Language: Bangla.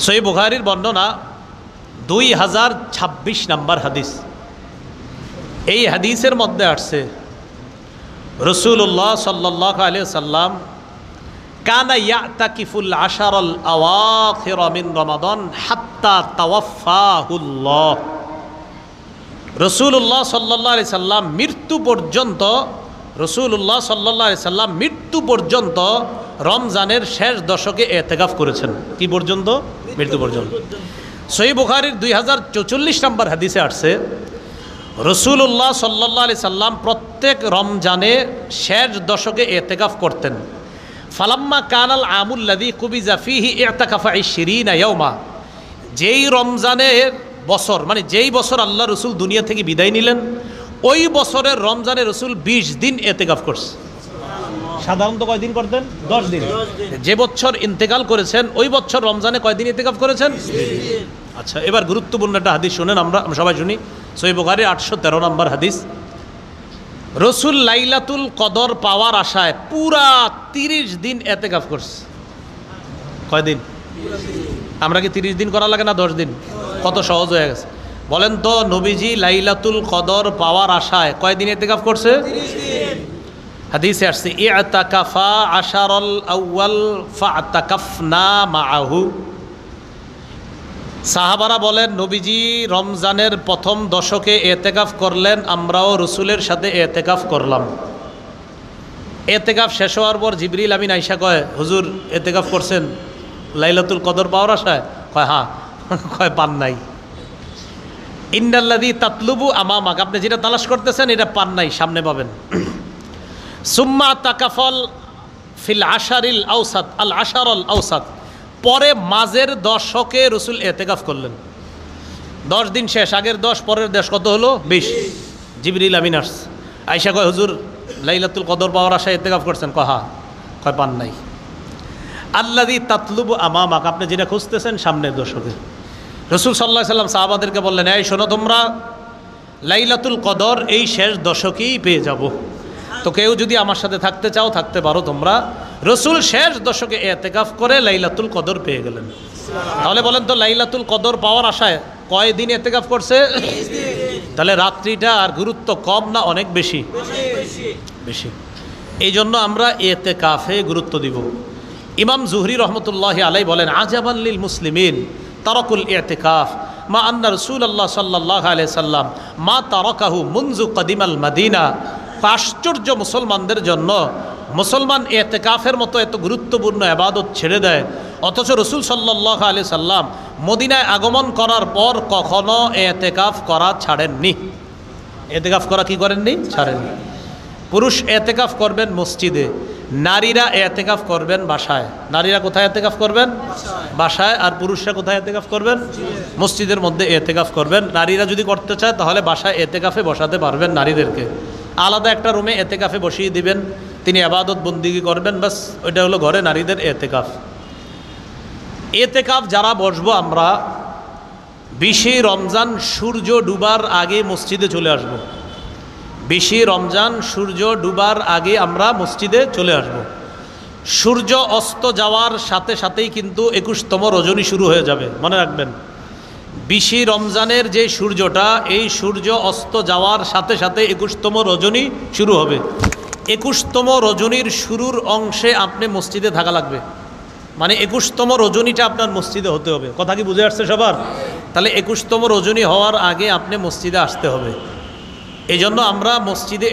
সহিহ বুখারীর বর্ণনা 2026 নম্বর হাদিস। এই হাদিসের মধ্যে আসছে রাসূলুল্লাহ সাল্লাল্লাহু আলাইহি ওয়াসাল্লাম কানা ইয়াতাকিফুল আশারাল আওয়াখির মিন রমাদান হাত্তা তাওয়াফাহুল্লাহ। রাসূলুল্লাহ সাল্লাল্লাহু আলাইহি সাল্লাম মৃত্যু পর্যন্ত রমজানের শেষ দশকে ইতিকাফ করেছেন। কি পর্যন্ত? মৃত্যু পর্যন্ত। সহিহ বুখারীর 2044 নম্বর হাদিসে আসছে রাসূলুল্লাহ সাল্লাল্লাহু আলাইহি সাল্লাম প্রত্যেক রমজানে শেষ দশকে ইতিকাফ করতেন। ফালাম্মা কানাল আমুল্লাযী কুবিজা ফীহি ইতিকাফা 20 ইয়াওমা, যেই রমজানের বছর মানে যেই বছর আল্লাহ রসুল দুনিয়া থেকে বিদায় নিলেন, ওই বছরের রমজানে রসুল 20 দিন ইতিকাফ করছে। সাধারণত কয়দিন করতেন? 10 দিন। যে বছর ইন্তেকাল করেছেন ওই বছর রমজানে কয়দিন ইতিকাফ করেছেন? আচ্ছা, এবার গুরুত্বপূর্ণ একটা হাদিস শুনেন, আমরা সবাই শুনি। সহিহ বুখারী 813 নম্বর হাদিস। রসুল লাইলাতুল কদর পাওয়ার আশায় পুরা 30 দিন ইতিকাফ করছে। কয়দিন? আমরা কি 30 দিন করা লাগে না 10 দিন? কত সহজ হয়ে গেছে বলেন তো। নবীজি লাইলাতুল কদর পাওয়ার আশায় কয়দিন ইতিকাফ করছে? 30 দিন। হাদিসে আসছে ইআতাকাফা আশারাল আউয়াল ফাআতাকাফনা মাআহু। সাহাবারা বলেন নবীজি রমজানের প্রথম দশকে ইতিকাফ করলেন, আমরাও রসুলের সাথে ইতিকাফ করলাম। ইতিকাফ শেষ হওয়ার পর জিবরিল আমিন আইসা কয়, হুজুর ইতিকাফ করছেন লাইলাতুল কদর পাওয়ার আশায়? কয় হ্যাঁ। কয় পান নাই। ইন্নাল্লাযী তাতলুবু আমামাক, আপনি যেটা তালাশ করতেছেন এটা পান নাই, সামনে পাবেন। সুম্মা তাকাফল ফিল আশারিল আওসাত আল আশারুল আওসাত, পরে মাঝের দশকে রসুল ইতিকাফ করলেন। 10 দিন শেষ, আগের 10 পরের 10 কত হলো? 20। জিবরিল আমিন আসছে, আয়েশা কয় হুজুর লাইলাতুল কদর পাওয়ার আশায় ইতিকাফ করছেন? কয় হ্যাঁ। কয় পান নাই। আল্লাযী তাতলুবু আমামাক, আপনি যেটা খুঁজতেছেন সামনের দশকে। রসুল সাল্লাল্লাহু আলাইহি সাল্লাম সাহাবাদেরকে বললেন, এই শোনো, তোমরা লাইলাতুল কদর এই শেষ দশকেই পেয়ে যাব, তো কেউ যদি আমার সাথে থাকতে চাও থাকতে পারো তোমরা। রসুল শেষ দশকে ইতিকাফ করে লাইলাতুল কদর পেয়ে গেলেন। তাহলে বলেন তো লাইলাতুল কদর পাওয়ার আশায় কয়দিন ইতিকাফ করছে? তাহলে রাত্রিটা আর গুরুত্ব কম না অনেক বেশি? বেশি। এই জন্য আমরা ইতিকাফে গুরুত্ব দিব। ইমাম জুহরি রহমতুল্লাহি আলাইহি বলেন, আজাবান লিল মুসলিমিন তারাকুল ইতিকাফ মা আন্না রাসূলুল্লাহ সাল্লাল্লাহু আলাইহি সাল্লাম মা তারাকাহু মুনযু কাদিমাল মাদিনা। আশ্চর্য মুসলমানদের জন্য, মুসলমান ইতিকাফের মতো এত গুরুত্বপূর্ণ ইবাদত ছেড়ে দেয়, অথচ রসুল সাল্লাল্লাহু আলাইহি সাল্লাম মদিনায় আগমন করার পর কখনো ইতিকাফ করা ছাড়েননি। ইতিকাফ করা কি করেননি? ছাড়েননি। পুরুষ ইতিকাফ করবেন মসজিদে, নারীরা ইতিকাফ করবেন বাসায়। নারীরা কোথায় ইতিকাফ করবেন? বাসায়। আর পুরুষরা কোথায় ইতিকাফ করবেন? মসজিদের মধ্যে ইতিকাফ করবেন। নারীরা যদি করতে চায় তাহলে বাসায় ইতিকাফে বসাতে পারবেন নারীদেরকে, আলাদা একটা রুমে ইতিকাফে বসিয়ে দিবেন, তিনি ইবাদত বন্দিগি করবেন, বাস ওইটা হলো ঘরে নারীদের ইতিকাফ। ইতিকাফ যারা বসবো আমরা 20 রমজান সূর্য ডুবার আগে মসজিদে চলে আসব। 20 রমজান সূর্য ডুবার আগে আমরা মসজিদে চলে আসব। সূর্য অস্ত যাওয়ার সাথে সাথেই কিন্তু 21তম রজনী শুরু হয়ে যাবে, মনে রাখবেন। 20 রমজানের যে সূর্যটা, এই সূর্য অস্ত যাওয়ার সাথে সাথে 21তম রজনী শুরু হবে। 21তম রজনীর শুরুর অংশে আপনি মসজিদে থাকা লাগবে, মানে 21তম রজনীটা আপনার মসজিদে হতে হবে। কথা কি বুঝে আসছে সবার? তাহলে 21তম রজনী হওয়ার আগে আপনি মসজিদে আসতে হবে। এই জন্য আমরা মসজিদে